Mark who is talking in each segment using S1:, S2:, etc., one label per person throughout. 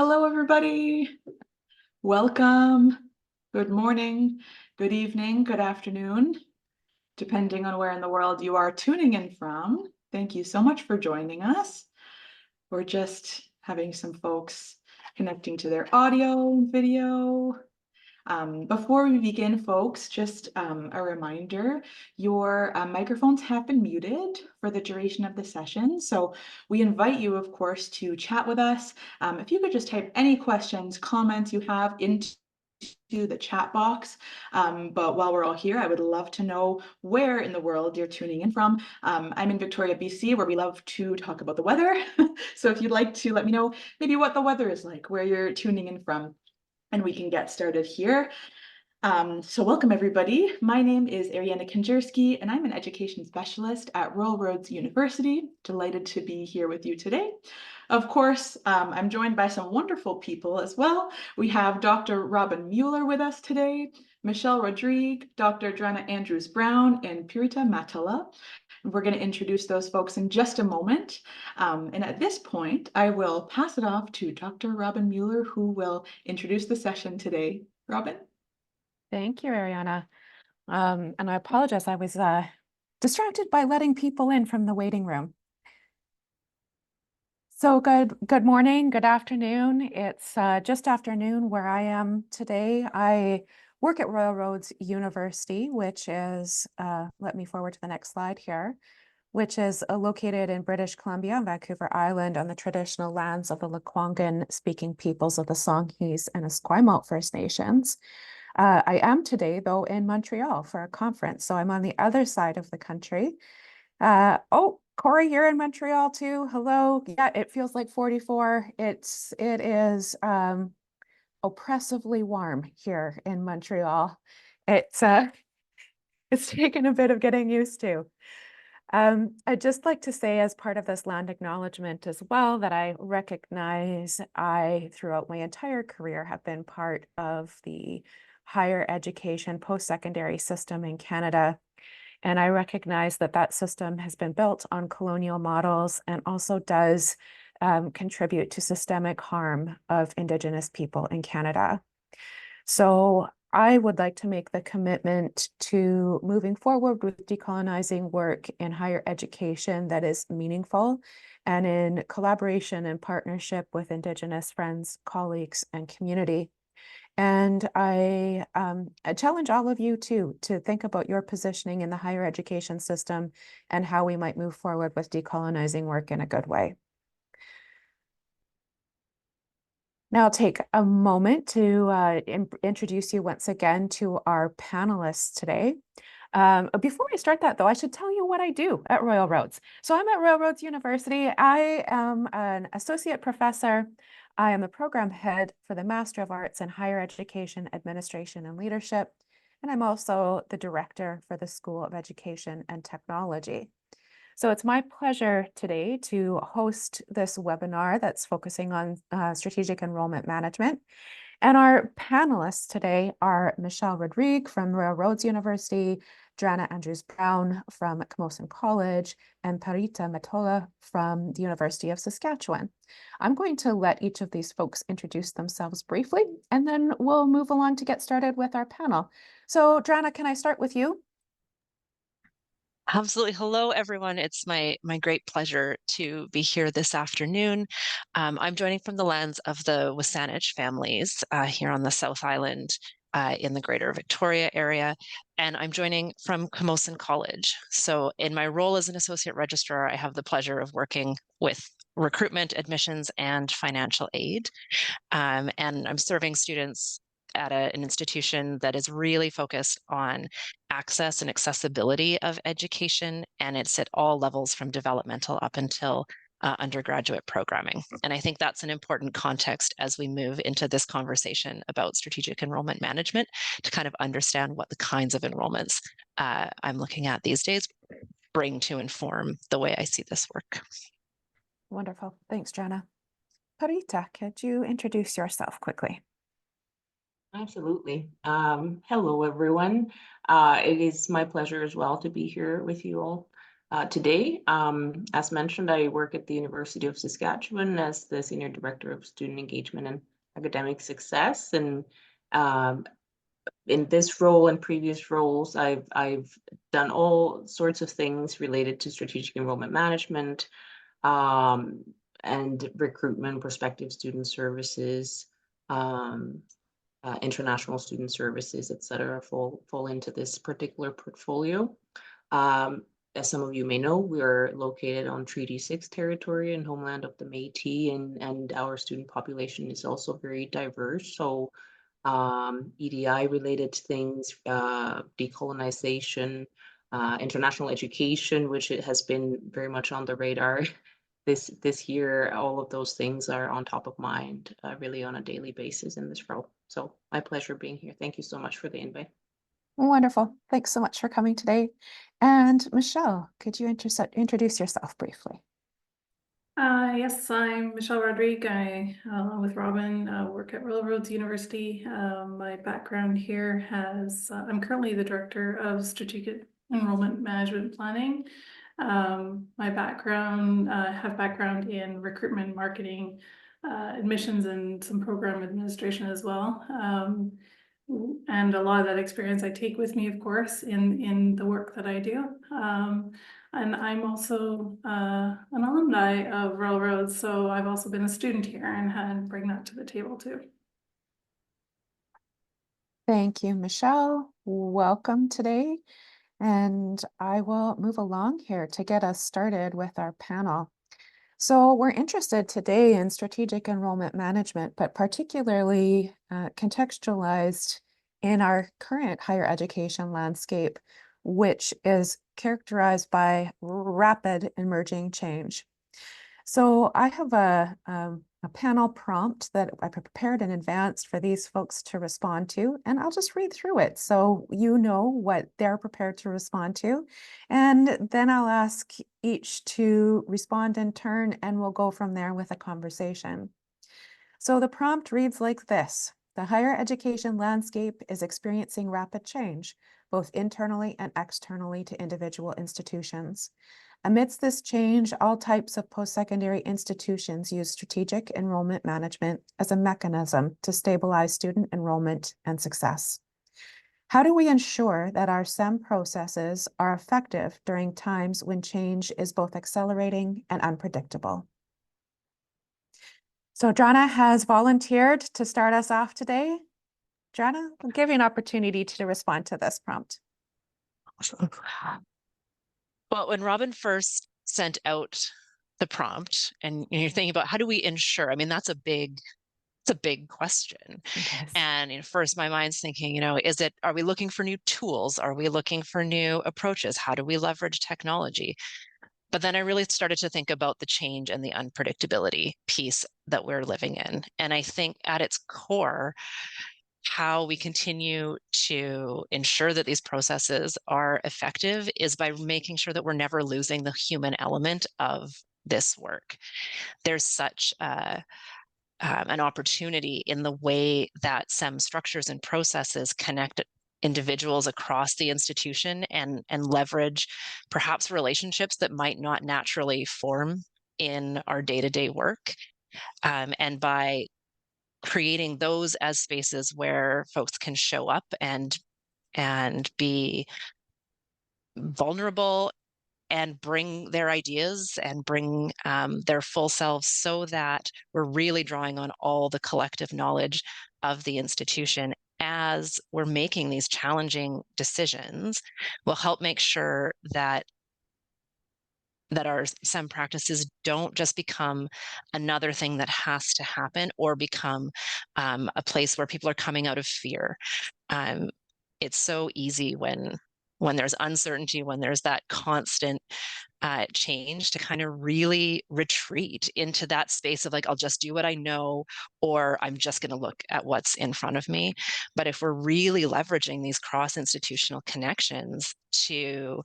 S1: Hello, everybody. Welcome. Good morning, good evening, good afternoon, depending on where in the world you are tuning in from. Thank you so much for joining us. We're just having some folks connecting to their audio, video. Before we begin, folks, just a reminder, your microphones have been muted for the duration of the session. So we invite you, of course, to chat with us. If you could just type any questions, comments you have into the chat box. But while we're all here, I would love to know where in the world you're tuning in from. I'm in Victoria, BC, where we love to talk about the weather. So if you'd like to let me know maybe what the weather is like, where you're tuning in from, and we can get started here. So welcome everybody. My name is Ariana Kanjerski and I'm an education specialist at Royal Roads University. Delighted to be here with you today. Of course, I'm joined by some wonderful people as well. We have Dr. Robin Mueller with us today, Michelle Rodrigue, Dr. Dranna Andrews-Brown, and Pirita Mattola. We're going to introduce those folks in just a moment. And at this point, I will pass it off to Dr. Robin Mueller, who will introduce the session today. Robin?
S2: Thank you, Ariana. And I apologize, I was distracted by letting people in from the waiting room. So good morning, good afternoon. It's just afternoon where I am today. I work at Royal Roads University, which is, let me forward to the next slide here, which is located in British Columbia on Vancouver Island on the traditional lands of the Lekwungen-speaking peoples of the Songhees and Esquimalt First Nations. I am today, though, in Montreal for a conference, so I'm on the other side of the country. Oh, Corey, you're in Montreal too. Hello. Yeah, it feels like 44. It is oppressively warm here in Montreal. It's taken a bit of getting used to. I'd just like to say, as part of this land acknowledgement as well, that I recognize throughout my entire career, have been part of the higher education post-secondary system in Canada. And I recognize that that system has been built on colonial models and also does contribute to systemic harm of Indigenous people in Canada. So I would like to make the commitment to moving forward with decolonizing work in higher education that is meaningful and in collaboration and partnership with Indigenous friends, colleagues, and community. And I challenge all of you too to think about your positioning in the higher education system and how we might move forward with decolonizing work in a good way. Now I'll take a moment to introduce you once again to our panelists today. Before I start that, though, I should tell you what I do at Royal Roads. So I'm at Royal Roads University. I am an associate professor. I am the program head for the Master of Arts in Higher Education, Administration, and Leadership. And I'm also the director for the School of Education and Technology. So it's my pleasure today to host this webinar that's focusing on strategic enrollment management. And our panelists today are Michelle Rodrigue from Royal Roads University, Dranna Andrews-Brown from Camosun College, and Pirita Mattola from the University of Saskatchewan. I'm going to let each of these folks introduce themselves briefly, and then we'll move along to get started with our panel. So Dranna, can I start with you?
S3: Absolutely. Hello, everyone. It's my great pleasure to be here this afternoon. I'm joining from the lands of the Wasanich families here on the South Island in the Greater Victoria area, and I'm joining from Camosun College. So in my role as an associate registrar, I have the pleasure of working with recruitment, admissions, and financial aid. And I'm serving students at an institution that is really focused on access and accessibility of education, and it's at all levels from developmental up until undergraduate programming. And I think that's an important context as we move into this conversation about strategic enrollment management to kind of understand what the kinds of enrollments I'm looking at these days bring to inform the way I see this work.
S2: Wonderful. Thanks, Dranna. Pirita, could you introduce yourself quickly?
S4: Absolutely. Hello, everyone. It is my pleasure as well to be here with you all. today. As mentioned, I work at the University of Saskatchewan as the Senior Director of Student Engagement and Academic Success. And in this role and previous roles, I've done all sorts of things related to strategic enrollment management, and recruitment, prospective student services, international student services, et cetera, fall into this particular portfolio. As some of you may know, we are located on Treaty 6 territory and homeland of the Métis, and our student population is also very diverse. So EDI related things, decolonization, international education, which it has been very much on the radar this year. All of those things are on top of mind, really on a daily basis in this role. So my pleasure being here. Thank you so much for the invite.
S2: Wonderful. Thanks so much for coming today. And Michelle, could you introduce yourself briefly?
S5: Yes, I'm Michelle Rodrigue. I, along with Robin, work at Railroads University. My background here I'm currently the Director of Strategic Enrolment Management Planning. My background, have background in recruitment, marketing, admissions, and some program administration as well. And a lot of that experience I take with me, of course, in the work that I do. And I'm also an alumni of Railroads, so I've also been a student here and bring that to the table too.
S2: Thank you, Michelle. Welcome today. And I will move along here to get us started with our panel. So we're interested today in strategic enrollment management, but particularly contextualized in our current higher education landscape, which is characterized by rapid emerging change. So I have a panel prompt that I prepared in advance for these folks to respond to, and I'll just read through it so you know what they're prepared to respond to. And then I'll ask each to respond in turn, and we'll go from there with a conversation. So the prompt reads like this: the higher education landscape is experiencing rapid change, both internally and externally to individual institutions. Amidst this change, all types of post-secondary institutions use strategic enrollment management as a mechanism to stabilize student enrollment and success. How do we ensure that our SEM processes are effective during times when change is both accelerating and unpredictable? So Dranna has volunteered to start us off today. Dranna, I'll give you an opportunity to respond to this prompt.
S3: Well, when Robin first sent out the prompt, and you're thinking about how do we ensure? I mean, it's a big question.
S2: Yes.
S3: And first my mind's thinking, are we looking for new tools? Are we looking for new approaches? How do we leverage technology? But then I really started to think about the change and the unpredictability piece that we're living in. And I think at its core, how we continue to ensure that these processes are effective is by making sure that we're never losing the human element of this work. There's such an opportunity in the way that SEM structures and processes connect individuals across the institution and leverage perhaps relationships that might not naturally form in our day-to-day work. And by creating those as spaces where folks can show up and be vulnerable and bring their ideas and bring their full selves, so that we're really drawing on all the collective knowledge of the institution as we're making these challenging decisions, will help make sure that our SEM practices don't just become another thing that has to happen or become a place where people are coming out of fear. It's so easy when there's uncertainty, when there's that constant change, to kind of really retreat into that space of like, I'll just do what I know, or I'm just going to look at what's in front of me. But if we're really leveraging these cross-institutional connections to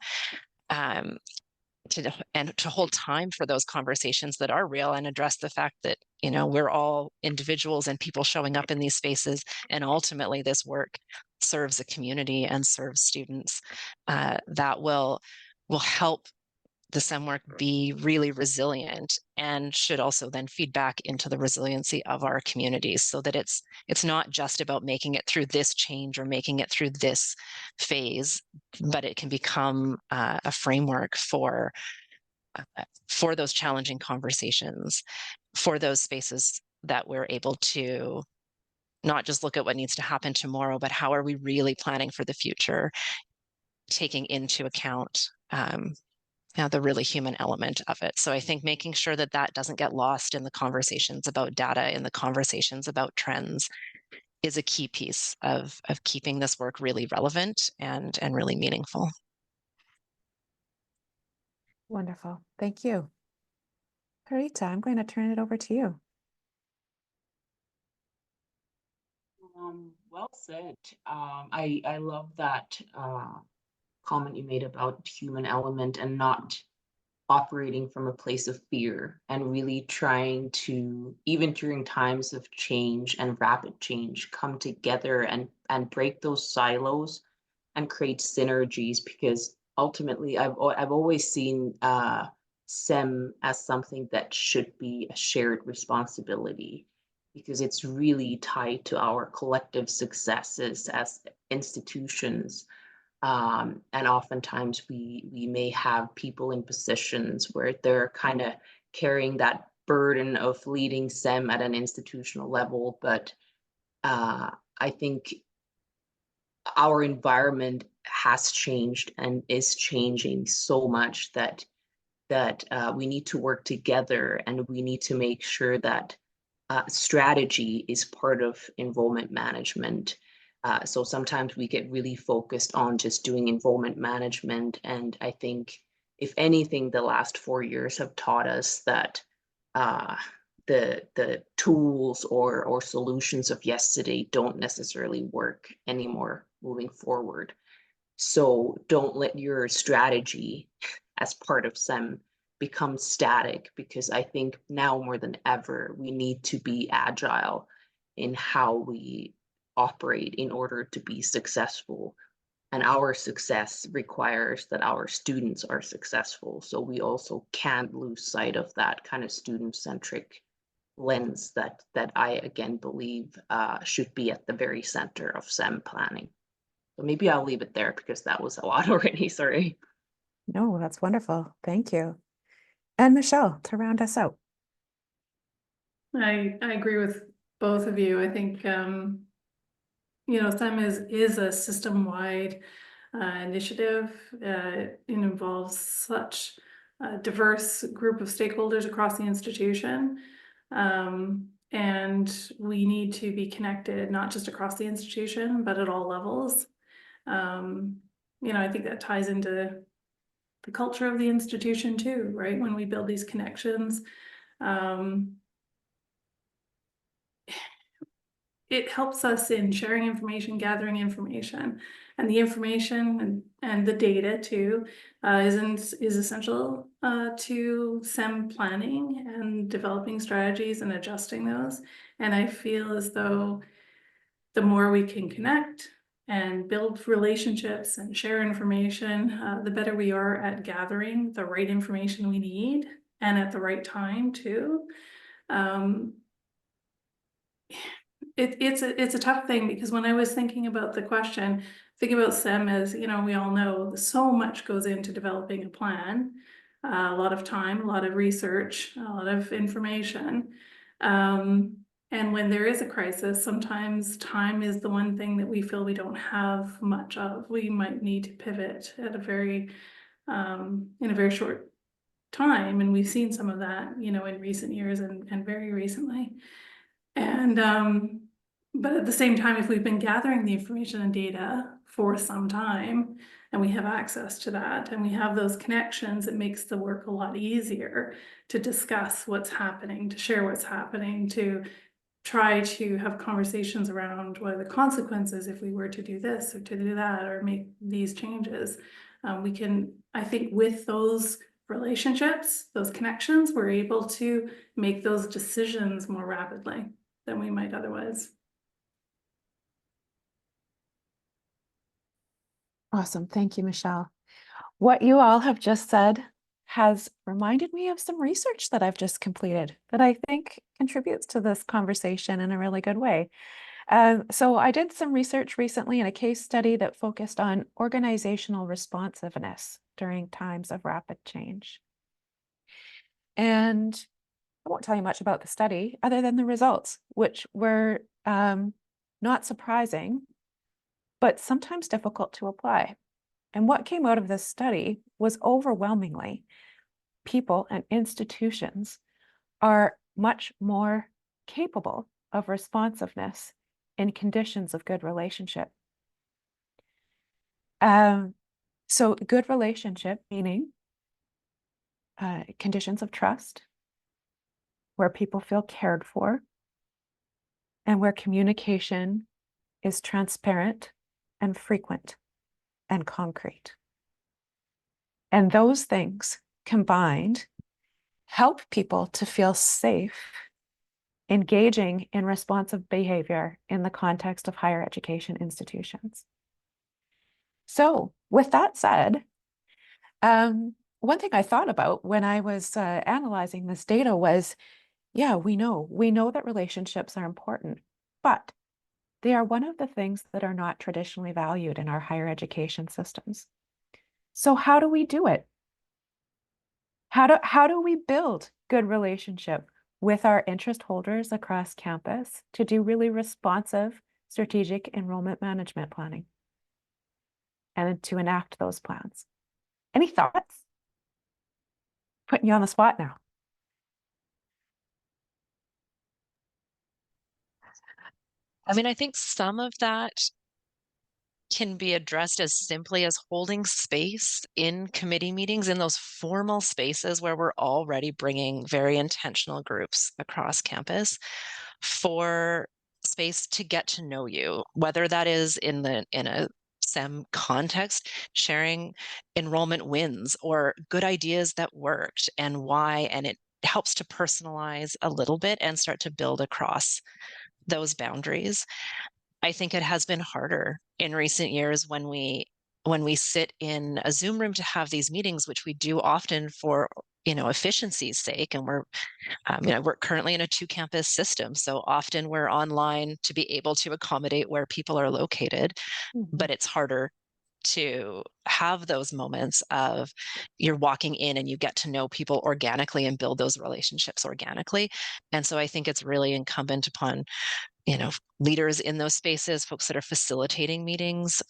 S3: hold time for those conversations that are real and address the fact that, we're all individuals and people showing up in these spaces. And ultimately this work serves a community and serves students, that will help the SEM work be really resilient, and should also then feed back into the resiliency of our communities, so that it's not just about making it through this change or making it through this phase, but it can become a framework for those challenging conversations, for those spaces that we're able to not just look at what needs to happen tomorrow, but how are we really planning for the future, taking into account the really human element of it. So I think making sure that that doesn't get lost in the conversations about data, in the conversations about trends, is a key piece of keeping this work really relevant and really meaningful.
S2: Wonderful. Thank you. Pirita, I'm going to turn it over to you.
S4: Well said. I love that comment you made about human element and not operating from a place of fear, and really trying to, even during times of change and rapid change, come together and break those silos and create synergies, because ultimately I've always seen SEM as something that should be a shared responsibility, because it's really tied to our collective successes as institutions. And oftentimes we may have people in positions where they're kind of carrying that burden of leading SEM at an institutional level. But I think our environment has changed and is changing so much that we need to work together, and we need to make sure that strategy is part of enrollment management. So sometimes we get really focused on just doing enrollment management. And I think, if anything, the last 4 years have taught us that the tools or solutions of yesterday don't necessarily work anymore moving forward. So don't let your strategy as part of SEM become static, because I think now more than ever, we need to be agile in how we operate in order to be successful. And our success requires that our students are successful. So we also can't lose sight of that kind of student-centric lens that I again believe should be at the very center of SEM planning. So maybe I'll leave it there, because that was a lot already. Sorry.
S2: No, that's wonderful. Thank you. And Michelle, to round us out.
S5: I agree with both of you. I think SEM is a system-wide initiative. It involves such a diverse group of stakeholders across the institution. And we need to be connected, not just across the institution, but at all levels. I think that ties into the culture of the institution too, right? When we build these connections, it helps us in sharing information, gathering information, and the information and the data too is essential to SEM planning and developing strategies and adjusting those. And I feel as though the more we can connect and build relationships and share information, the better we are at gathering the right information we need, and at the right time too. It's a tough thing, because when I was thinking about the question, think about SEM as, we all know so much goes into developing a plan, a lot of time, a lot of research, a lot of information. And when there is a crisis, sometimes time is the one thing that we feel we don't have much of. We might need to pivot at in a very short time. And we've seen some of that, in recent years and very recently. And, but at the same time, if we've been gathering the information and data for some time, and we have access to that, and we have those connections, it makes the work a lot easier to discuss what's happening, to share what's happening, to try to have conversations around what are the consequences if we were to do this or to do that or make these changes. We can, I think, with those relationships, those connections, we're able to make those decisions more rapidly than we might otherwise.
S2: Awesome. Thank you, Michelle. What you all have just said has reminded me of some research that I've just completed that I think contributes to this conversation in a really good way. So I did some research recently in a case study that focused on organizational responsiveness during times of rapid change. And I won't tell you much about the study other than the results, which were not surprising, but sometimes difficult to apply. And what came out of this study was overwhelmingly people and institutions are much more capable of responsiveness in conditions of good relationship. So good relationship, meaning conditions of trust, where people feel cared for, and where communication is transparent and frequent and concrete. And those things combined help people to feel safe engaging in responsive behavior in the context of higher education institutions. So with that said, one thing I thought about when I was analyzing this data was, yeah, we know that relationships are important, but they are one of the things that are not traditionally valued in our higher education systems. So how do we do it? How do we build good relationship with our interest holders across campus to do really responsive strategic enrollment management planning and to enact those plans? Any thoughts? Putting you on the spot now.
S3: I mean, I think some of that can be addressed as simply as holding space in committee meetings, in those formal spaces where we're already bringing very intentional groups across campus for space to get to know you, whether that is in a SEM context, sharing enrollment wins or good ideas that worked and why, and it helps to personalize a little bit and start to build across those boundaries. I think it has been harder in recent years when we sit in a Zoom room to have these meetings, which we do often for efficiency's sake. And we're I work currently in a 2-campus system, so often we're online to be able to accommodate where people are located. But it's harder to have those moments of you're walking in and you get to know people organically and build those relationships organically. And so I think it's really incumbent upon leaders in those spaces, folks that are facilitating meetings,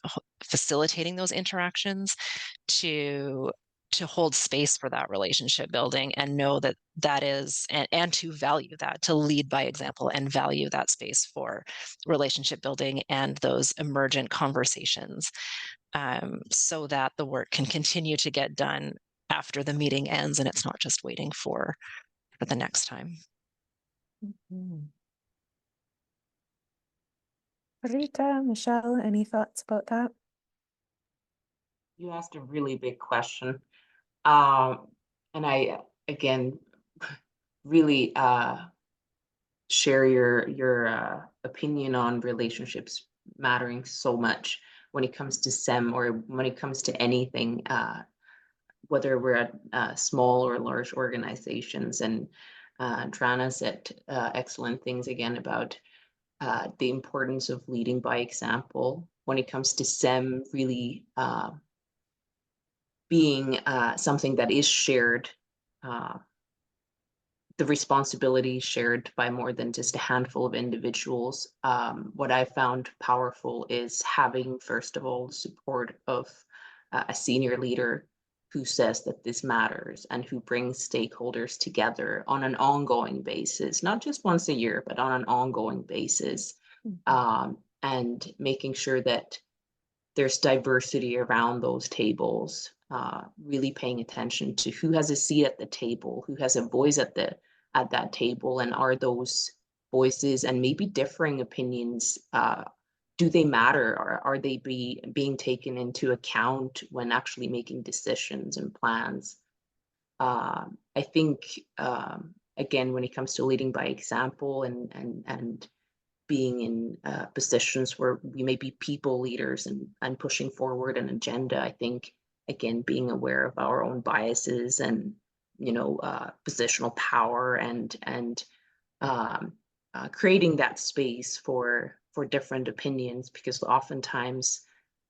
S3: facilitating those interactions, to hold space for that relationship building and know that that is, and to value that, to lead by example and value that space for relationship building and those emergent conversations, so that the work can continue to get done after the meeting ends and it's not just waiting for the next time.
S2: Pirita, Michelle, any thoughts about that?
S4: You asked a really big question. And I, again, really share your opinion on relationships mattering so much when it comes to SEM or when it comes to anything, whether we're at small or large organizations. And Dranna said excellent things again about the importance of leading by example when it comes to SEM really being something that is shared, the responsibility shared by more than just a handful of individuals. What I found powerful is having, first of all, the support of a senior leader who says that this matters and who brings stakeholders together on an ongoing basis, not just once a year, but on an ongoing basis, and making sure that there's diversity around those tables, really paying attention to who has a seat at the table, who has a voice at that table, and are those voices and maybe differing opinions, do they matter, or are they being taken into account when actually making decisions and plans? I think again, when it comes to leading by example and being in positions where we may be people leaders and pushing forward an agenda, I think again, being aware of our own biases and, positional power and creating that space for different opinions, because oftentimes,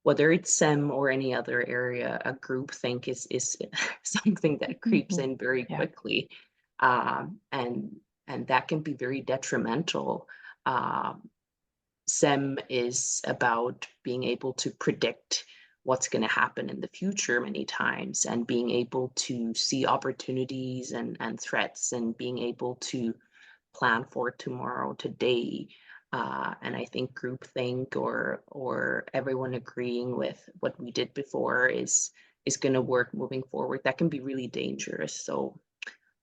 S4: whether it's SEM or any other area, a groupthink is something that creeps in very
S2: Yeah.
S4: quickly, and that can be very detrimental. SEM is about being able to predict what's going to happen in the future many times, and being able to see opportunities and threats, and being able to plan for tomorrow, today. And I think groupthink or everyone agreeing with what we did before is going to work moving forward. That can be really dangerous. So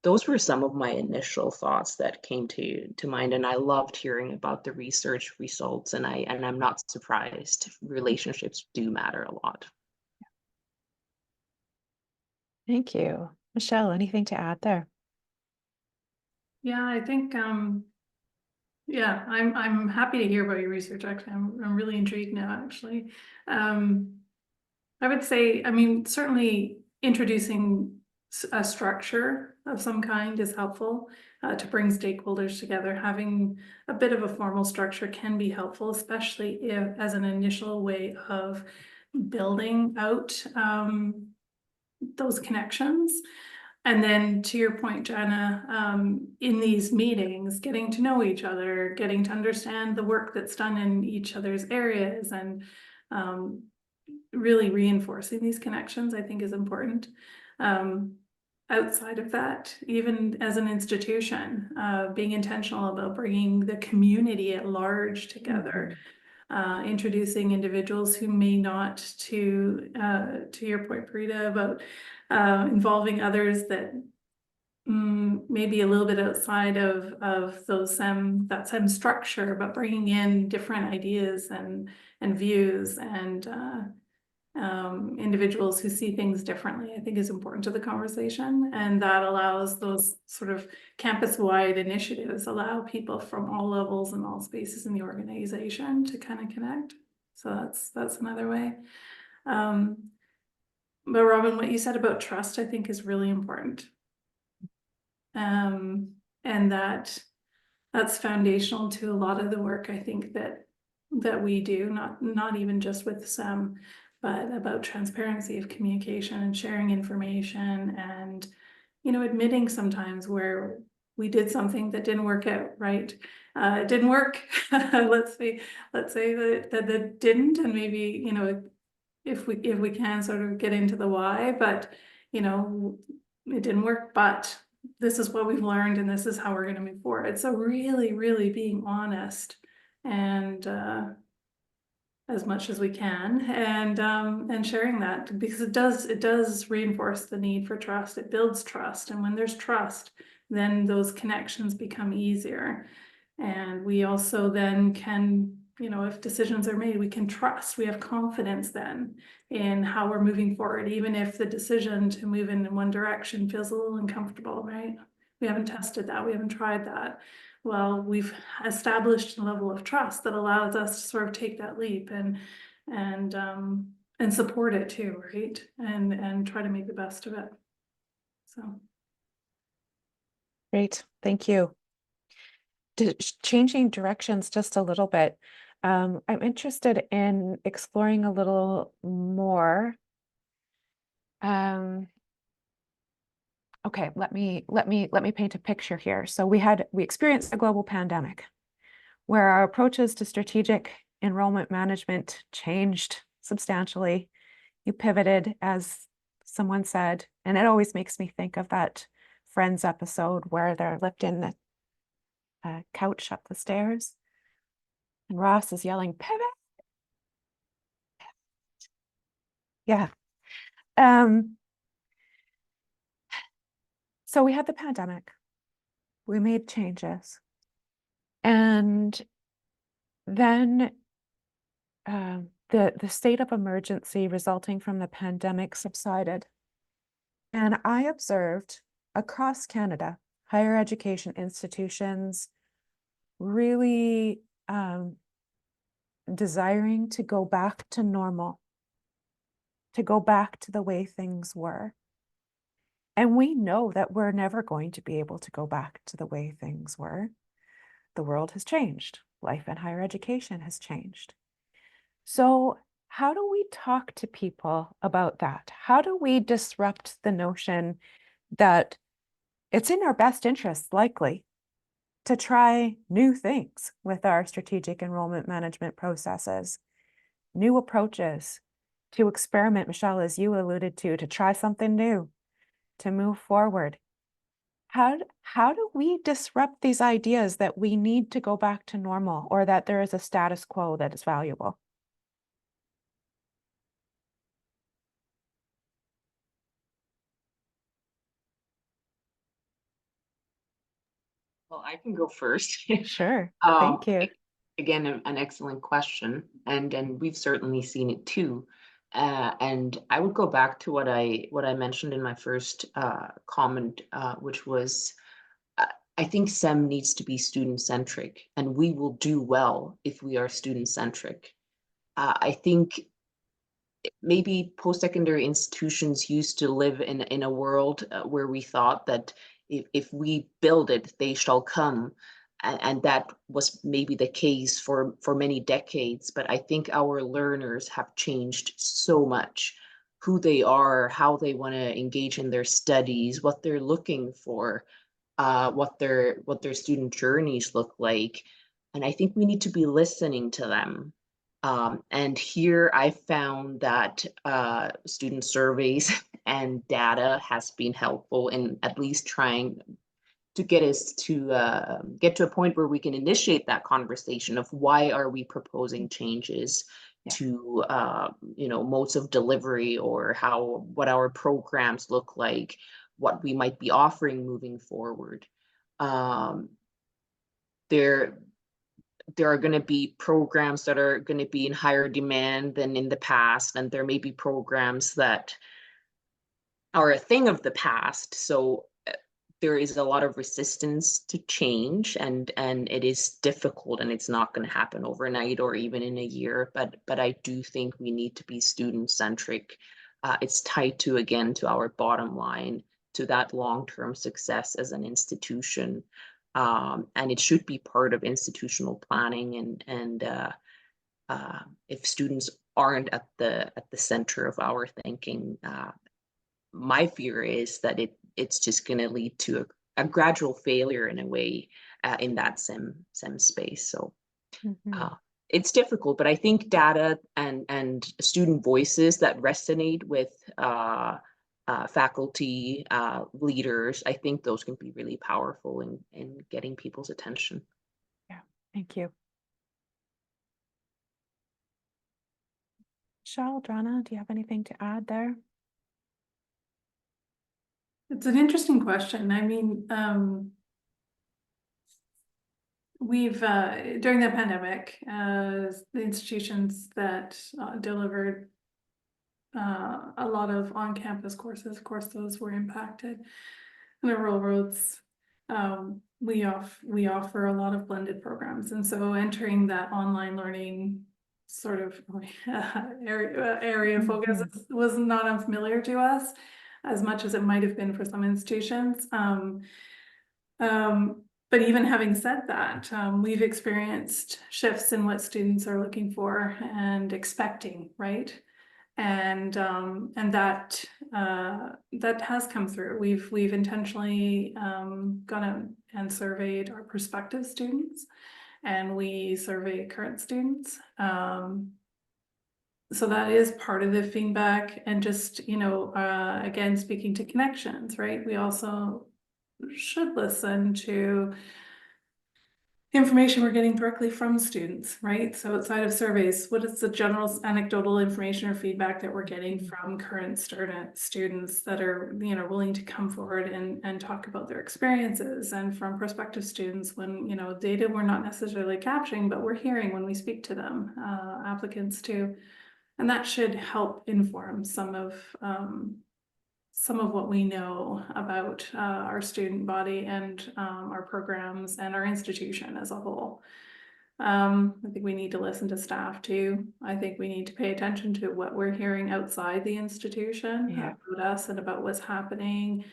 S4: those were some of my initial thoughts that came to mind, and I loved hearing about the research results, and I'm not surprised. Relationships do matter a lot.
S2: Thank you. Michelle, anything to add there?
S5: Yeah, I think, yeah, I'm happy to hear about your research. Actually, I'm really intrigued now, actually. I would say, I mean, certainly introducing a structure of some kind is helpful to bring stakeholders together. Having a bit of a formal structure can be helpful, especially if as an initial way of building out those connections. And then to your point, Dranna, in these meetings, getting to know each other, getting to understand the work that's done in each other's areas, and really reinforcing these connections, I think, is important. Outside of that, even as an institution, being intentional about bringing the community at large together, introducing individuals who may not, to your point, Pirita, about involving others that maybe a little bit outside of those that SEM structure, but bringing in different ideas and views and individuals who see things differently, I think is important to the conversation. And that allows those sort of campus-wide initiatives allow people from all levels and all spaces in the organization to kind of connect. So that's another way. But Robin, what you said about trust, I think, is really important. And that's foundational to a lot of the work, I think, that we do, not even just with SEM, but about transparency of communication and sharing information, and admitting sometimes where we did something that didn't work out, right? It didn't work. let's say that didn't, and maybe if we can sort of get into the why, but it didn't work, but this is what we've learned and this is how we're going to move forward. So really, really being honest and as much as we can, and sharing that, because it does reinforce the need for trust. It builds trust, and when there's trust, then those connections become easier. And we also then can, if decisions are made, we can trust, we have confidence then in how we're moving forward, even if the decision to move in one direction feels a little uncomfortable, right? We haven't tested that, we haven't tried that. Well, we've established a level of trust that allows us to sort of take that leap and support it too, right? And try to make the best of it. So.
S2: Great, thank you. Changing directions just a little bit. I'm interested in exploring a little more. Okay, let me paint a picture here. So we experienced a global pandemic where our approaches to strategic enrollment management changed substantially. You pivoted, as someone said, and it always makes me think of that Friends episode where they're lifting the couch up the stairs and Ross is yelling, pivot. Yeah. So we had the pandemic, we made changes, and then the state of emergency resulting from the pandemic subsided. And I observed across Canada, higher education institutions really desiring to go back to normal. to go back to the way things were. And we know that we're never going to be able to go back to the way things were. The world has changed. Life in higher education has changed. So how do we talk to people about that? How do we disrupt the notion that it's in our best interest, likely, to try new things with our strategic enrollment management processes, new approaches, to experiment, Michelle, as you alluded to try something new, to move forward? How do we disrupt these ideas that we need to go back to normal or that there is a status quo that is valuable?
S4: Well, I can go first.
S2: Sure,
S4: Um,
S2: thank you.
S4: Again, an excellent question, and we've certainly seen it too. And I would go back to what I mentioned in my first comment, which was I think SEM needs to be student centric, and we will do well if we are student centric. I think maybe post-secondary institutions used to live in a world where we thought that if we build it, they shall come. And that was maybe the case for many decades. But I think our learners have changed so much, who they are, how they want to engage in their studies, what they're looking for, what their student journeys look like. And I think we need to be listening to them. And here I found that student surveys and data has been helpful in at least trying to get us to get to a point where we can initiate that conversation of why are we proposing changes to modes of delivery, or what our programs look like, what we might be offering moving forward. There are going to be programs that are going to be in higher demand than in the past, and there may be programs that are a thing of the past. So there is a lot of resistance to change, and it is difficult, and it's not going to happen overnight or even in a year. But I do think we need to be student centric. It's tied to our bottom line, to that long-term success as an institution. And it should be part of institutional planning, and if students aren't at the center of our thinking, my fear is that it's just going to lead to a gradual failure in a way in that SEM space. So it's difficult, but I think data and student voices that resonate with faculty, leaders, I think those can be really powerful in getting people's attention.
S2: Yeah, thank you. Michelle, Dranna, do you have anything to add there?
S5: It's an interesting question. I mean, we've during the pandemic, the institutions that delivered a lot of on-campus courses, of course, those were impacted. And the railroads, we offer a lot of blended programs, and so entering that online learning sort of area of focus was not unfamiliar to us, as much as it might have been for some institutions. But even having said that, we've experienced shifts in what students are looking for and expecting, right? And that has come through. We've intentionally gone out and surveyed our prospective students, and we survey current students. So that is part of the feedback, and just, again, speaking to connections, right? We also should listen to information we're getting directly from students, right? So outside of surveys, what is the general anecdotal information or feedback that we're getting from current students that are, willing to come forward and talk about their experiences, and from prospective students when, data we're not necessarily capturing, but we're hearing when we speak to them, applicants too. And that should help inform some of what we know about our student body and our programs and our institution as a whole. I think we need to listen to staff too. I think we need to pay attention to what we're hearing outside the institution
S2: Yeah.
S5: about us and about what's happening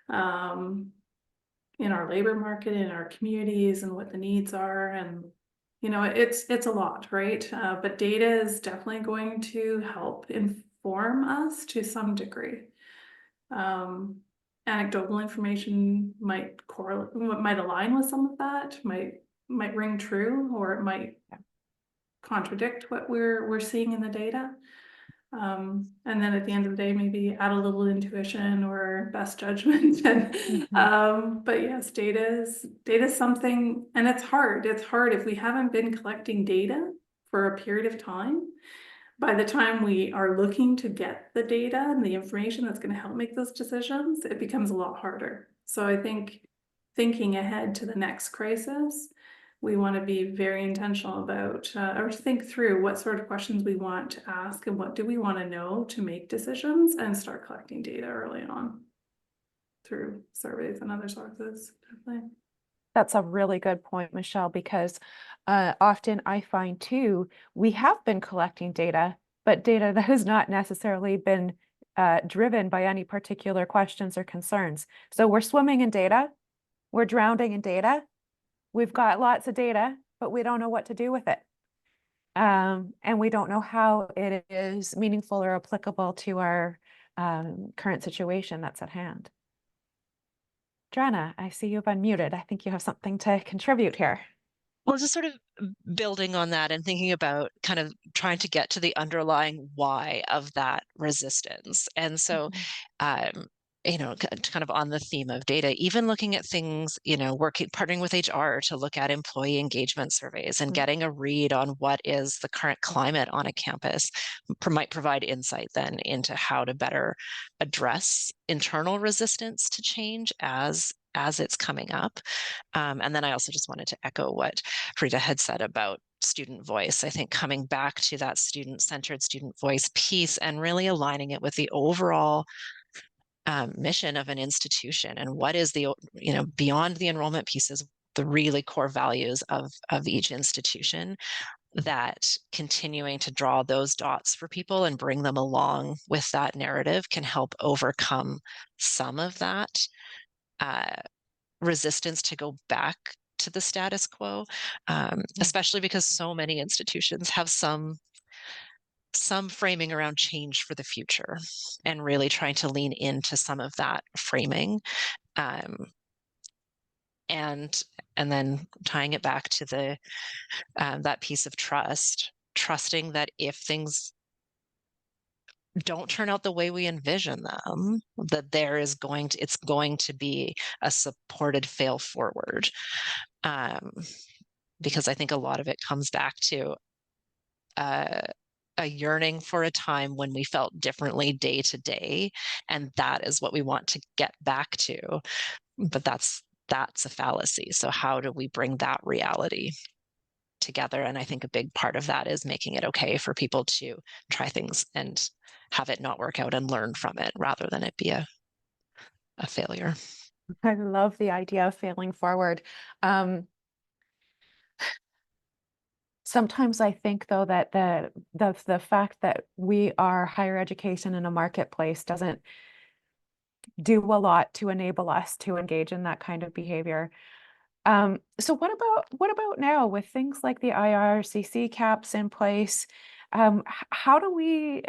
S5: in our labor market, in our communities, and what the needs are. And you know, it's a lot, right? But data is definitely going to help inform us to some degree. Anecdotal information might correlate, might align with some of that, might ring true, or it might contradict what we're seeing in the data. And then at the end of the day, maybe add a little intuition or best judgment. And but yes, data is something, and it's hard. It's hard if we haven't been collecting data for a period of time. By the time we are looking to get the data and the information that's going to help make those decisions, it becomes a lot harder. So I think thinking ahead to the next crisis, we want to be very intentional about, or think through what sort of questions we want to ask and what do we want to know to make decisions, and start collecting data early on through surveys and other sources. Definitely.
S2: That's a really good point, Michelle, because often I find too, we have been collecting data, but data that has not necessarily been driven by any particular questions or concerns. So we're swimming in data, we're drowning in data, we've got lots of data, but we don't know what to do with it. And we don't know how it is meaningful or applicable to our current situation that's at hand. Dranna, I see you've unmuted. I think you have something to contribute here.
S3: Well, just sort of building on that and thinking about kind of trying to get to the underlying why of that resistance. And so, you know, kind of on the theme of data, even looking at things, you know, partnering with HR to look at employee engagement surveys and getting a read on what is the current climate on a campus might provide insight then into how to better address internal resistance to change as it's coming up. And then I also just wanted to echo what Pirita had said about student voice. I think coming back to that student-centered student voice piece and really aligning it with the overall mission of an institution, and what is the, you know, beyond the enrollment pieces, the really core values of each institution, that continuing to draw those dots for people and bring them along with that narrative can help overcome some of that resistance to go back to the status quo, especially because so many institutions have some framing around change for the future, and really trying to lean into some of that framing, and then tying it back to the that piece of trusting that if things don't turn out the way we envision them, that it's going to be a supported fail forward. Because I think a lot of it comes back to a yearning for a time when we felt differently day to day, and that is what we want to get back to. But that's a fallacy. So how do we bring that reality together? And I think a big part of that is making it okay for people to try things and have it not work out and learn from it, rather than it be a failure.
S2: I love the idea of failing forward. Sometimes I think, though, that the fact that we are higher education in a marketplace doesn't do a lot to enable us to engage in that kind of behavior. So what about now with things like the IRCC caps in place? How do we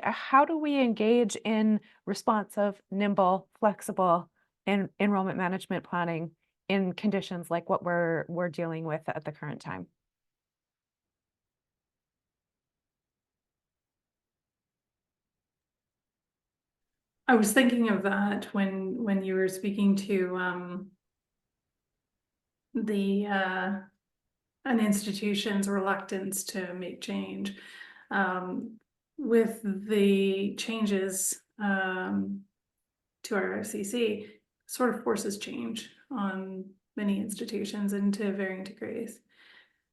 S2: engage in responsive, nimble, flexible enrollment management planning in conditions like what we're dealing with at the current time?
S5: I was thinking of that when you were speaking to an institution's reluctance to make change. With the changes to our FCC, sort of forces change on many institutions and to varying degrees.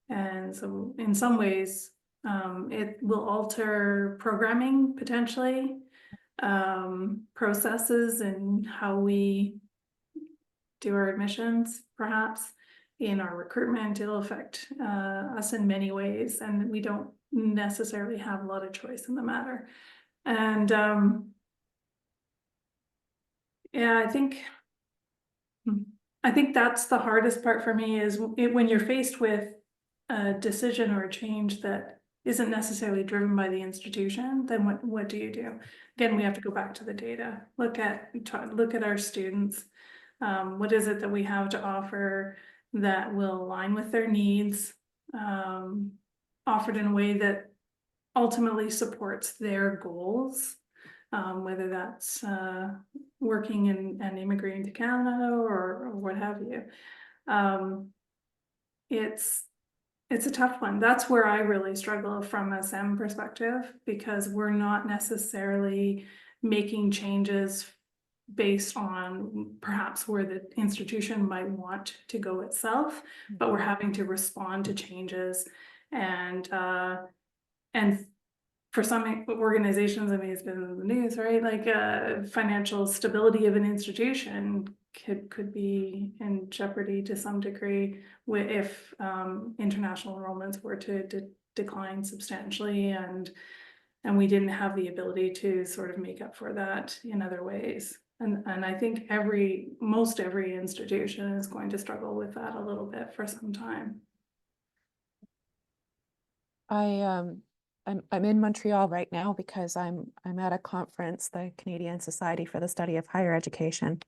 S5: And so in some ways, it will alter programming potentially, processes and how we do our admissions perhaps. in our recruitment. It'll affect us in many ways, and we don't necessarily have a lot of choice in the matter. And yeah, I think that's the hardest part for me is when you're faced with a decision or a change that isn't necessarily driven by the institution, then what do you do? Again, we have to go back to the data, look at our students. What is it that we have to offer that will align with their needs, offered in a way that ultimately supports their goals, whether that's working and immigrating to Canada or what have you. It's a tough one. That's where I really struggle from a SEM perspective, because we're not necessarily making changes based on perhaps where the institution might want to go itself, but we're having to respond to changes. And for some organizations, I mean, it's been in the news, right? Like financial stability of an institution could be in jeopardy to some degree if international enrollments were to decline substantially, and we didn't have the ability to sort of make up for that in other ways. And I think most every institution is going to struggle with that a little bit for some time.
S2: I'm in Montreal right now because I'm at a conference, the Canadian Society for the Study of Higher Education.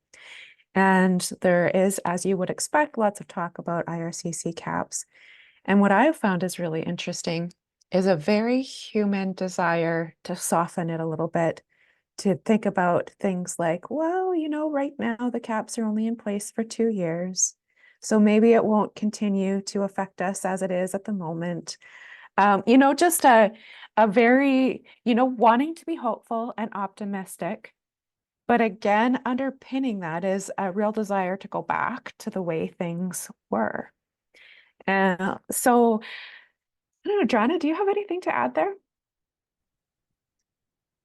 S2: And there is, as you would expect, lots of talk about IRCC caps. And what I've found is really interesting is a very human desire to soften it a little bit, to think about things like, well, you know, right now the caps are only in place for 2 years. So maybe it won't continue to affect us as it is at the moment. You know, just a very, you know, wanting to be hopeful and optimistic. But again, underpinning that is a real desire to go back to the way things were. So, I don't know, Dranna, do you have anything to add there?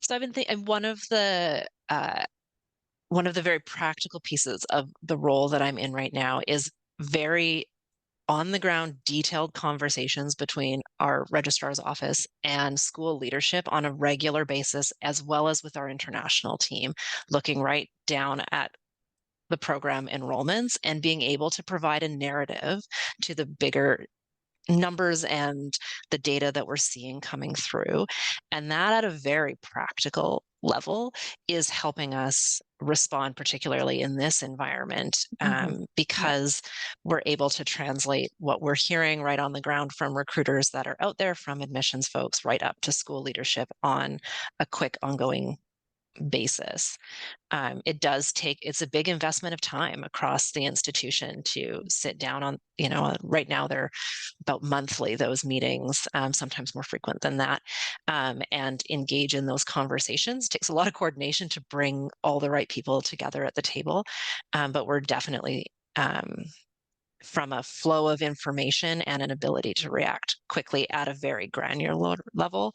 S3: So I've been thinking one of the very practical pieces of the role that I'm in right now is very on the ground, detailed conversations between our registrar's office and school leadership on a regular basis, as well as with our international team, looking right down at the program enrollments and being able to provide a narrative to the bigger numbers and the data that we're seeing coming through. And that at a very practical level is helping us respond, particularly in this environment, because we're able to translate what we're hearing right on the ground from recruiters that are out there, from admissions folks, right up to school leadership on a quick ongoing basis. It's a big investment of time across the institution to sit down on, you know, right now they're about monthly, those meetings, sometimes more frequent than that, and engage in those conversations. It takes a lot of coordination to bring all the right people together at the table, but we're definitely from a flow of information and an ability to react quickly at a very granular level,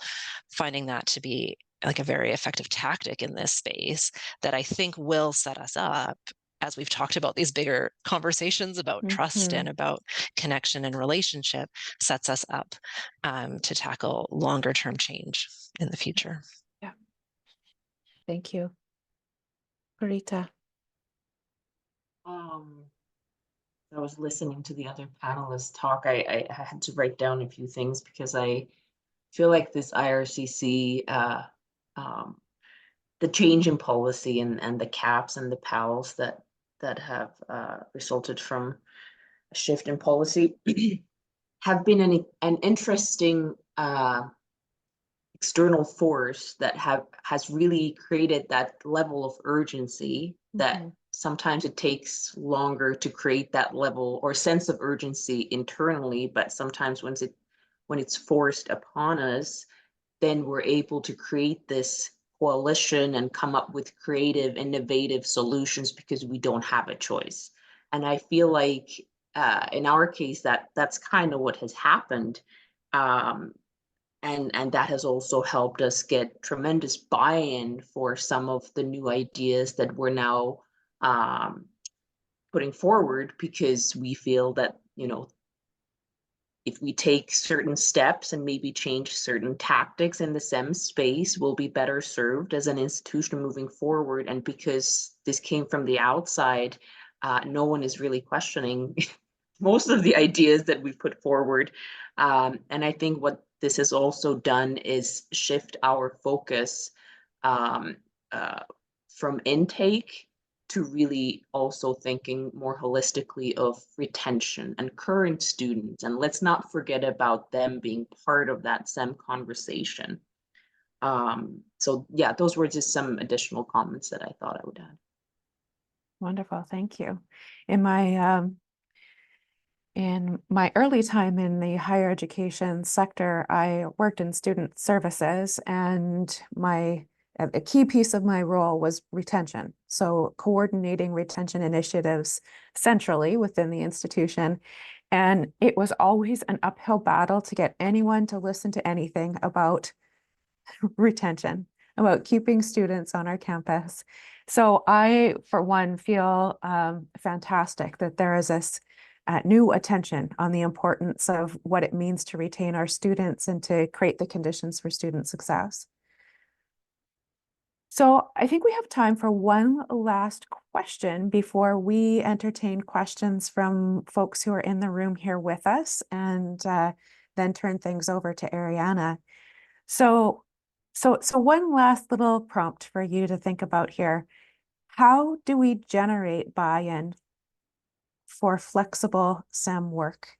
S3: finding that to be like a very effective tactic in this space that I think will set us up, as we've talked about these bigger conversations about trust and about connection and relationship, sets us up to tackle longer term change in the future.
S2: Yeah. Thank you. Pirita.
S4: I was listening to the other panelists talk. I had to write down a few things because I feel like this IRCC, the change in policy and the caps and the PALs that have resulted from a shift in policy have been an interesting external force that has really created that level of urgency that sometimes it takes longer to create that level or sense of urgency internally, but sometimes when it's forced upon us, then we're able to create this coalition and come up with creative, innovative solutions because we don't have a choice. And I feel like in our case that's kind of what has happened. And that has also helped us get tremendous buy-in for some of the new ideas that we're now putting forward, because we feel that if we take certain steps and maybe change certain tactics in the SEM space, we'll be better served as an institution moving forward. And because this came from the outside, no one is really questioning most of the ideas that we put forward. And I think what this has also done is shift our focus from intake to really also thinking more holistically of retention and current students. And let's not forget about them being part of that SEM conversation. So yeah, those were just some additional comments that I thought I would add.
S2: Wonderful, thank you. In my early time in the higher education sector, I worked in student services, and a key piece of my role was retention. So coordinating retention initiatives centrally within the institution. And it was always an uphill battle to get anyone to listen to anything about retention, about keeping students on our campus. So I, for one, feel fantastic that there is this new attention on the importance of what it means to retain our students and to create the conditions for student success. So I think we have time for one last question before we entertain questions from folks who are in the room here with us, and then turn things over to Ariana. So one last little prompt for you to think about here. How do we generate buy-in for flexible SEM work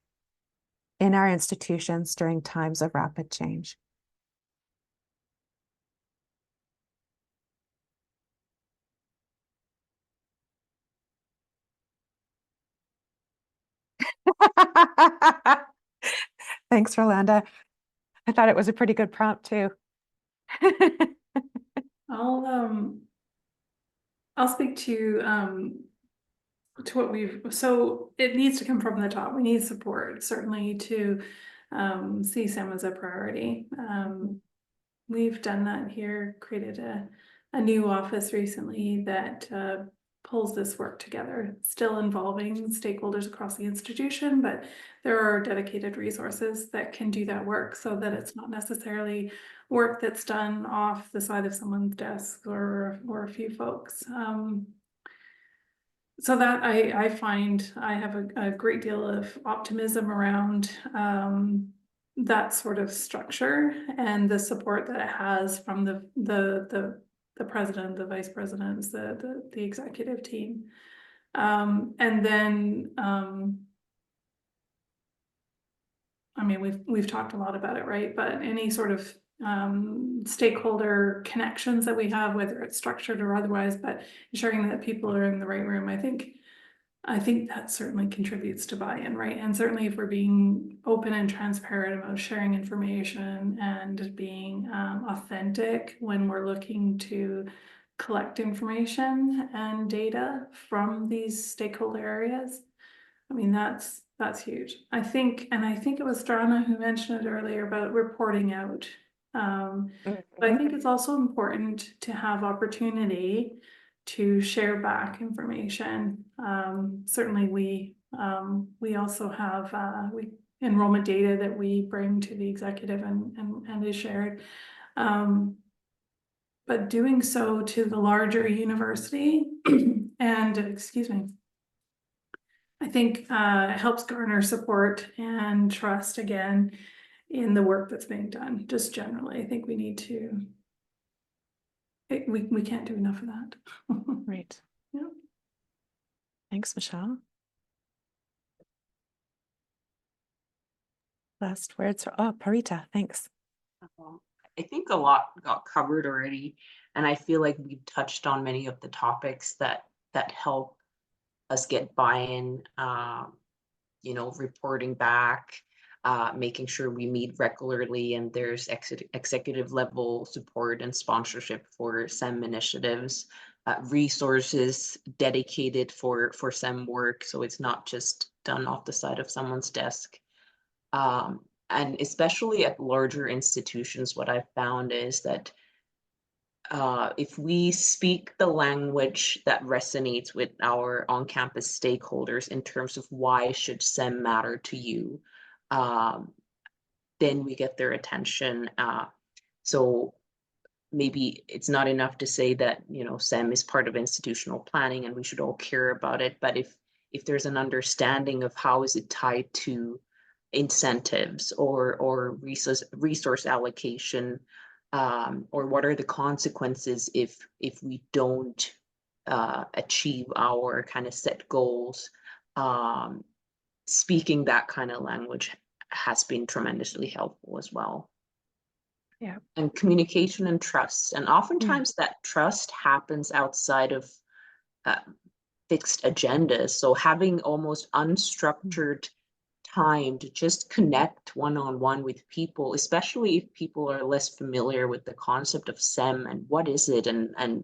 S2: in our institutions during times of rapid change? Thanks, Rolanda. I thought it was a pretty good prompt too.
S5: I'll speak to what so it needs to come from the top. We need support, certainly, to see SEM as a priority. We've done that here, created a new office recently that pulls this work together, still involving stakeholders across the institution, but there are dedicated resources that can do that work so that it's not necessarily work that's done off the side of someone's desk or a few folks. So that I find I have a great deal of optimism around that sort of structure and the support that it has from the president, the vice presidents, the executive team. And then I mean, we've talked a lot about it, right? But any sort of stakeholder connections that we have, whether it's structured or otherwise, but ensuring that people are in the right room, I think that certainly contributes to buy-in, right? And certainly if we're being open and transparent about sharing information and being authentic when we're looking to collect information and data from these stakeholder areas, I mean, that's huge. I think it was Dranna who mentioned it earlier about reporting out. But I think it's also important to have opportunity to share back information. Certainly we also have enrollment data that we bring to the executive and is shared. But doing so to the larger university and excuse me, I think helps garner support and trust again in the work that's being done. Just generally, I think we need to. We can't do enough of that.
S2: Right.
S5: Yeah.
S2: Thanks, Michelle. Last words. Pirita, thanks.
S4: I think a lot got covered already, and I feel like we've touched on many of the topics that help us get buy-in, reporting back, making sure we meet regularly and there's executive level support and sponsorship for SEM initiatives, resources dedicated for SEM work, so it's not just done off the side of someone's desk. And especially at larger institutions, what I've found is that if we speak the language that resonates with our on-campus stakeholders in terms of why should SEM matter to you, then we get their attention. So maybe it's not enough to say that, you know, SEM is part of institutional planning and we should all care about it. But if there's an understanding of how is it tied to incentives or resource allocation, or what are the consequences if we don't achieve our kind of set goals, speaking that kind of language has been tremendously helpful as well.
S2: Yeah.
S4: And communication and trust. And oftentimes that trust happens outside of fixed agendas. So having almost unstructured time to just connect one-on-one with people, especially if people are less familiar with the concept of SEM and what is it and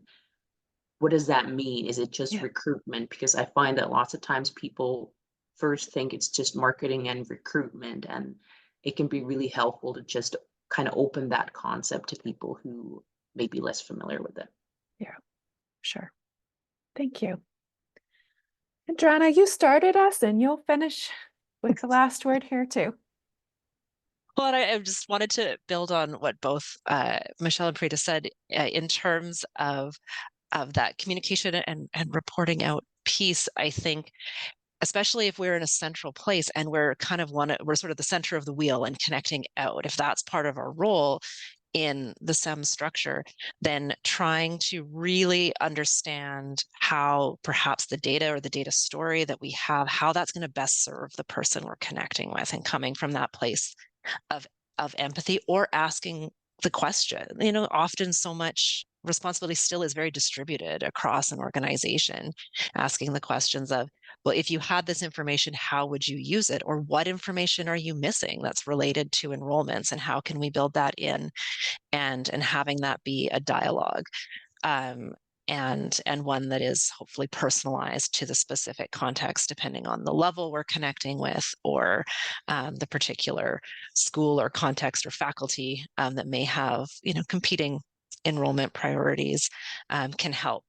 S4: what does that mean? Is it just recruitment? Because I find that lots of times people first think it's just marketing and recruitment, and it can be really helpful to just kind of open that concept to people who may be less familiar with it.
S2: Yeah, sure. Thank you. And Dranna, you started us and you'll finish with the last word here too.
S3: Well, and I just wanted to build on what both Michelle and Pirita said in terms of that communication and reporting out piece. I think, especially if we're in a central place and we're kind of we're sort of the center of the wheel and connecting out, if that's part of our role in the SEM structure, then trying to really understand how perhaps the data or the data story that we have, how that's going to best serve the person we're connecting with, and coming from that place of empathy or asking the question. You know, often so much responsibility still is very distributed across an organization, asking the questions of, well, if you had this information, how would you use it? Or what information are you missing that's related to enrollments, and how can we build that in? And having that be a dialogue. And one that is hopefully personalized to the specific context, depending on the level we're connecting with, or the particular school or context or faculty that may have, you know, competing enrollment priorities, can help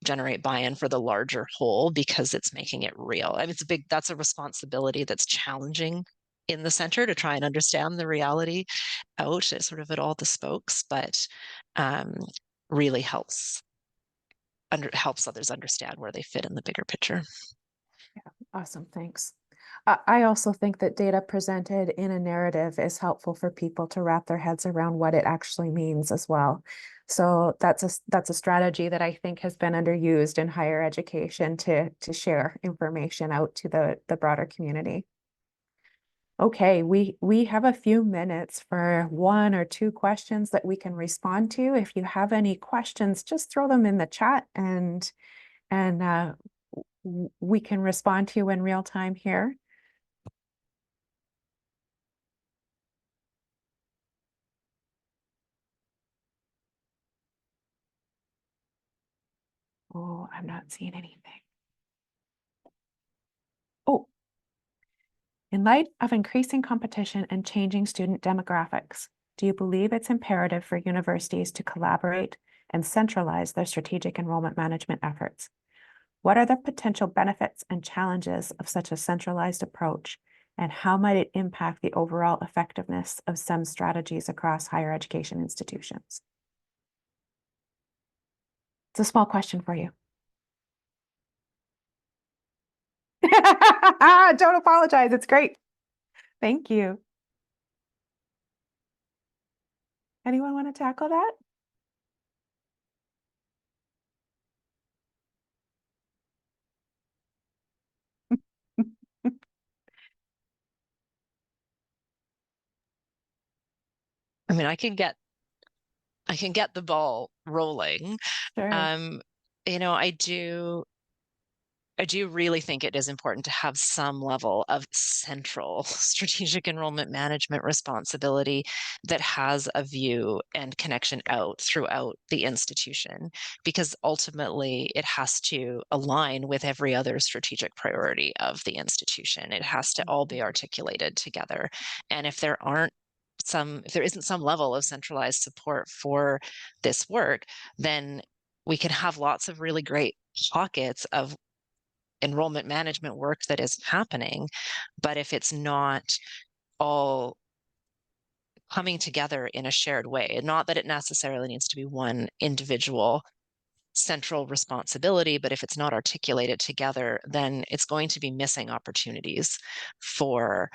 S3: generate buy-in for the larger whole, because it's making it real. I mean, that's a responsibility that's challenging in the center, to try and understand the reality out sort of at all the spokes, but really helps others understand where they fit in the bigger picture.
S2: Yeah, awesome, thanks. I also think that data presented in a narrative is helpful for people to wrap their heads around what it actually means as well. So that's a strategy that I think has been underused in higher education to share information out to the broader community. Okay, we have a few minutes for 1 or 2 questions that we can respond to. If you have any questions, just throw them in the chat and we can respond to you in real time here. Oh, I'm not seeing anything. Oh, in light of increasing competition and changing student demographics, do you believe it's imperative for universities to collaborate and centralize their strategic enrollment management efforts? What are the potential benefits and challenges of such a centralized approach, and how might it impact the overall effectiveness of SEM strategies across higher education institutions? It's a small question for you. Don't apologize. It's great. Thank you. Anyone want to tackle that?
S3: I mean, I can get the ball rolling.
S2: Sure.
S3: You know, I do really think it is important to have some level of central strategic enrollment management responsibility that has a view and connection out throughout the institution, because ultimately it has to align with every other strategic priority of the institution. It has to all be articulated together. And if there aren't if there isn't some level of centralized support for this work, then we can have lots of really great pockets of enrollment management work that is happening. But if it's not all coming together in a shared way, not that it necessarily needs to be one individual central responsibility, but if it's not articulated together, then it's going to be missing opportunities for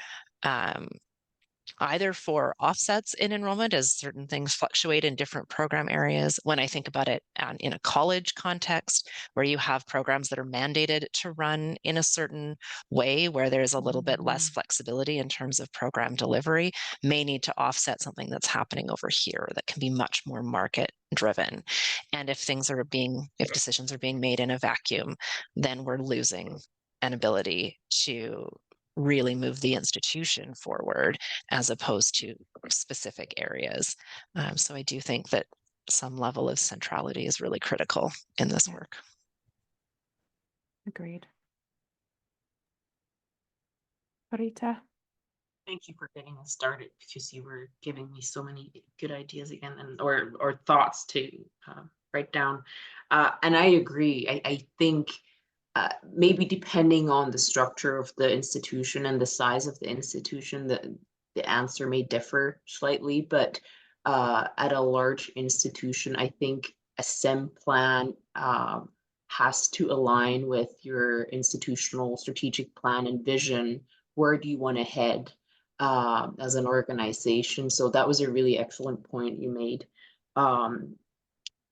S3: either for offsets in enrollment as certain things fluctuate in different program areas. When I think about it in a college context, where you have programs that are mandated to run in a certain way, where there's a little bit less flexibility in terms of program delivery, may need to offset something that's happening over here that can be much more market driven. And if decisions are being made in a vacuum, then we're losing an ability to really move the institution forward as opposed to specific areas. So I do think that some level of centrality is really critical in this work.
S2: Agreed. Pirita?
S4: Thank you for getting us started, because you were giving me so many good ideas again, and or thoughts to write down. And I agree. I think maybe depending on the structure of the institution and the size of the institution, the answer may differ slightly. But at a large institution, I think a SEM plan has to align with your institutional strategic plan and vision. Where do you want to head as an organization? So that was a really excellent point you made.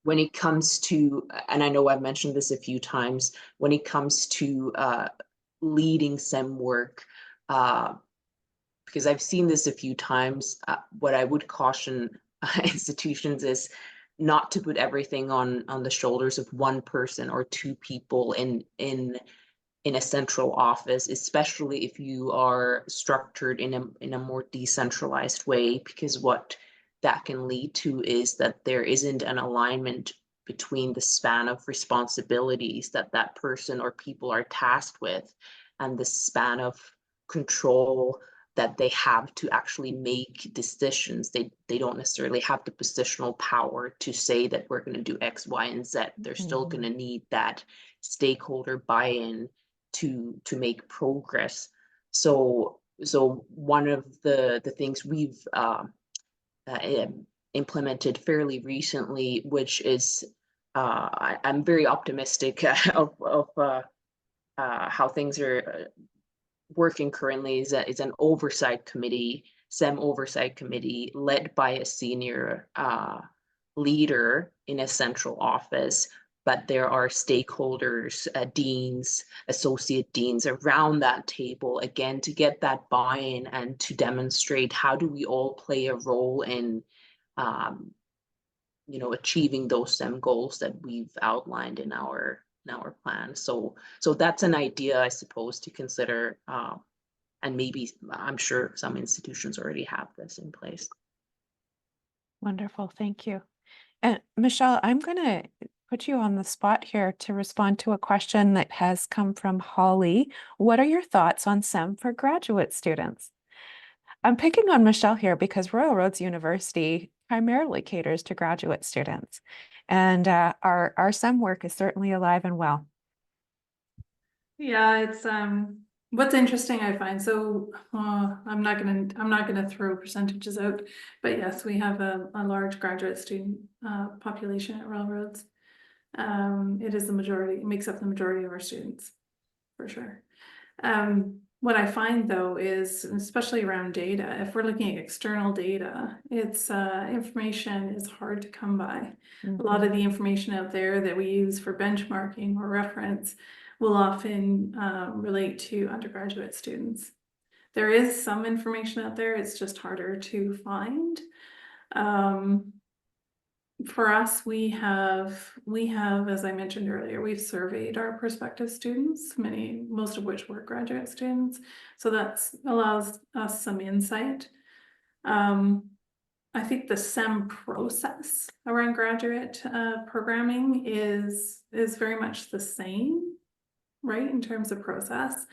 S4: When it comes to, and I know I've mentioned this a few times, when it comes to leading SEM work, because I've seen this a few times, what I would caution institutions is not to put everything on the shoulders of one person or two people in a central office, especially if you are structured in a more decentralized way, because what that can lead to is that there isn't an alignment between the span of responsibilities that that person or people are tasked with and the span of control that they have to actually make decisions. They don't necessarily have the positional power to say that we're going to do X, Y, and Z. They're still going to need that stakeholder buy-in to make progress. So one of the things we've implemented fairly recently, which is I'm very optimistic of how things are working currently, is an oversight committee, SEM oversight committee, led by a senior leader in a central office. But there are stakeholders, deans, associate deans around that table, again, to get that buy-in and to demonstrate how do we all play a role in achieving those SEM goals that we've outlined in our plan. So that's an idea, I suppose, to consider. And maybe, I'm sure some institutions already have this in place.
S2: Wonderful, thank you. And Michelle, I'm going to put you on the spot here to respond to a question that has come from Holly. What are your thoughts on SEM for graduate students? I'm picking on Michelle here because Royal Roads University primarily caters to graduate students, and our SEM work is certainly alive and well.
S5: Yeah, it's what's interesting, I find. So I'm not gonna throw percentages out, but yes, we have a large graduate student population at Railroads. It is the majority, it makes up the majority of our students, for sure. What I find though is, especially around data, if we're looking at external data, it's information is hard to come by. A lot of the information out there that we use for benchmarking or reference will often relate to undergraduate students. There is some information out there, it's just harder to find. For us, we have, as I mentioned earlier, we've surveyed our prospective students, most of which were graduate students. So that allows us some insight. I think the SEM process around graduate programming is very much the same, right, in terms of process.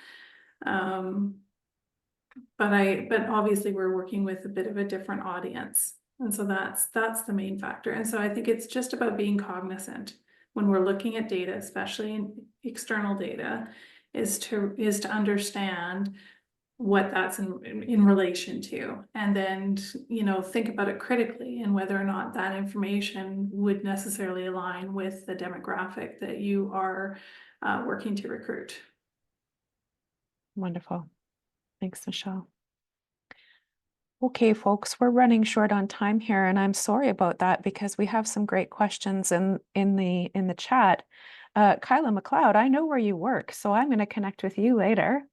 S5: but obviously we're working with a bit of a different audience. And so that's the main factor. And so I think it's just about being cognizant when we're looking at data, especially in external data, is to understand what that's in relation to, and then, you know, think about it critically and whether or not that information would necessarily align with the demographic that you are working to recruit.
S2: Wonderful. Thanks, Michelle. Okay, folks, we're running short on time here, and I'm sorry about that because we have some great questions in the chat. Kyla McLeod, I know where you work, so I'm going to connect with you later.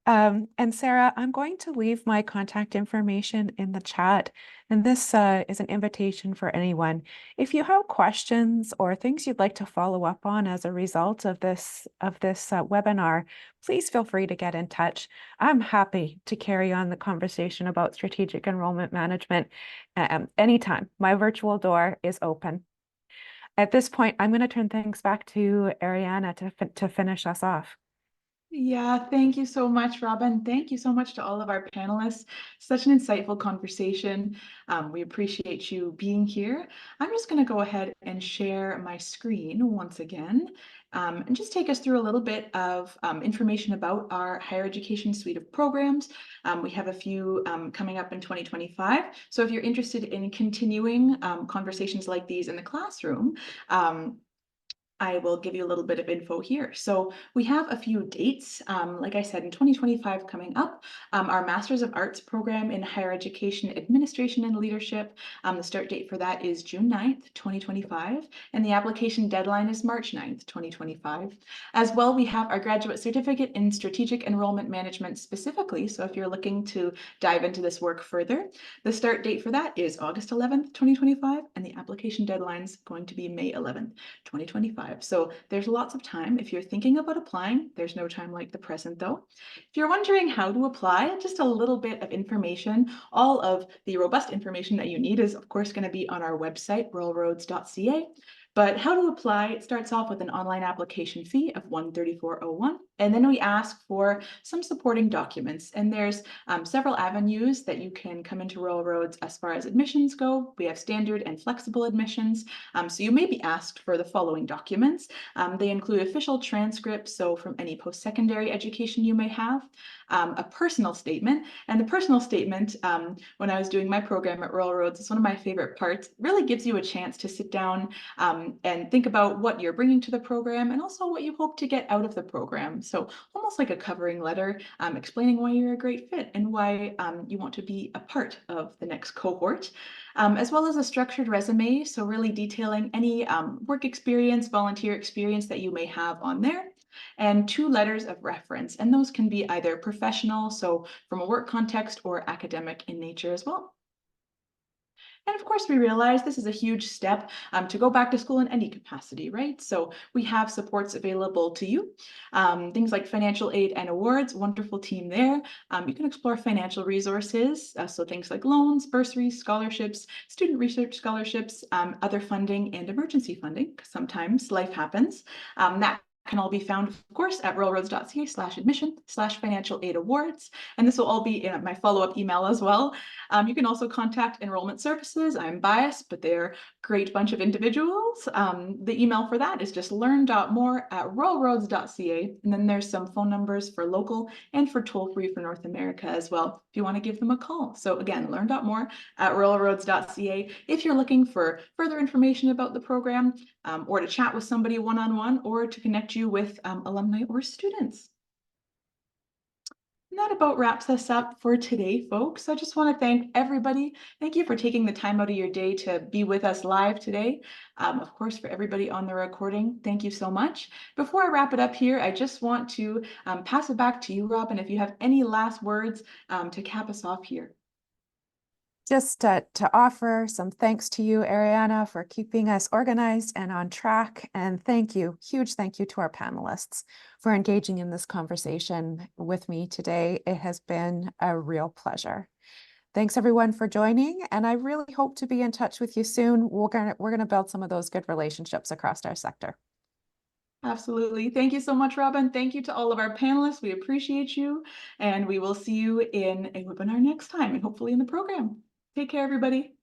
S2: And Sarah, I'm going to leave my contact information in the chat, and this is an invitation for anyone. If you have questions or things you'd like to follow up on as a result of this webinar, please feel free to get in touch. I'm happy to carry on the conversation about strategic enrollment management anytime. My virtual door is open. At this point, I'm going to turn things back to Ariana to finish us off.
S1: Yeah, thank you so much, Robin. Thank you so much to all of our panelists. Such an insightful conversation. We appreciate you being here. I'm just going to go ahead and share my screen once again, and just take us through a little bit of information about our higher education suite of programs. We have a few coming up in 2025. So if you're interested in continuing conversations like these in the classroom, I will give you a little bit of info here. So we have a few dates. Like I said, in 2025 coming up, our Masters of Arts program in Higher Education Administration and Leadership. The start date for that is June 9th, 2025, and the application deadline is March 9th, 2025. As well, we have our Graduate Certificate in Strategic Enrolment Management specifically. So if you're looking to dive into this work further, the start date for that is August 11th, 2025, and the application deadline is going to be May 11th, 2025. So there's lots of time. If you're thinking about applying, there's no time like the present though. If you're wondering how to apply, just a little bit of information. All of the robust information that you need is of course going to be on our website, ruralroads.ca. But how to apply, it starts off with an online application fee of $134.01. And then we ask for some supporting documents. And there's several avenues that you can come into Rural Roads as far as admissions go. We have standard and flexible admissions. So you may be asked for the following documents. They include official transcripts, so from any post-secondary education you may have, a personal statement. And the personal statement, when I was doing my program at Rural Roads, is one of my favorite parts. It really gives you a chance to sit down and think about what you're bringing to the program and also what you hope to get out of the program. So almost like a covering letter, explaining why you're a great fit and why you want to be a part of the next cohort, as well as a structured resume. So really detailing any work experience, volunteer experience that you may have on there, and 2 letters of reference. And those can be either professional, so from a work context, or academic in nature as well. And of course, we realize this is a huge step to go back to school in any capacity, right? So we have supports available to you. Things like financial aid and awards, wonderful team there. You can explore financial resources, so things like loans, bursaries, scholarships, student research scholarships, other funding, and emergency funding, because sometimes life happens. That can all be found, of course, at ruralroads.ca/admission/financial aid awards. And this will all be in my follow-up email as well. You can also contact Enrollment Services. I'm biased, but they're a great bunch of individuals. The email for that is just learn.more@ruralroads.ca. And then there's some phone numbers for local and for toll-free for North America as well, if you want to give them a call. So again, learn.more@ruralroads.ca if you're looking for further information about the program, or to chat with somebody one-on-one, or to connect you with alumni or students. And that about wraps us up for today, folks. I just want to thank everybody. Thank you for taking the time out of your day to be with us live today. Of course, for everybody on the recording, thank you so much. Before I wrap it up here, I just want to pass it back to you, Robin, if you have any last words to cap us off here.
S2: Just to offer some thanks to you, Ariana, for keeping us organized and on track. And thank you, huge thank you to our panelists for engaging in this conversation with me today. It has been a real pleasure. Thanks everyone for joining. And I really hope to be in touch with you soon. We're gonna build some of those good relationships across our sector.
S1: Absolutely. Thank you so much, Robin. Thank you to all of our panelists. We appreciate you, and we will see you in a webinar next time and hopefully in the program. Take care, everybody.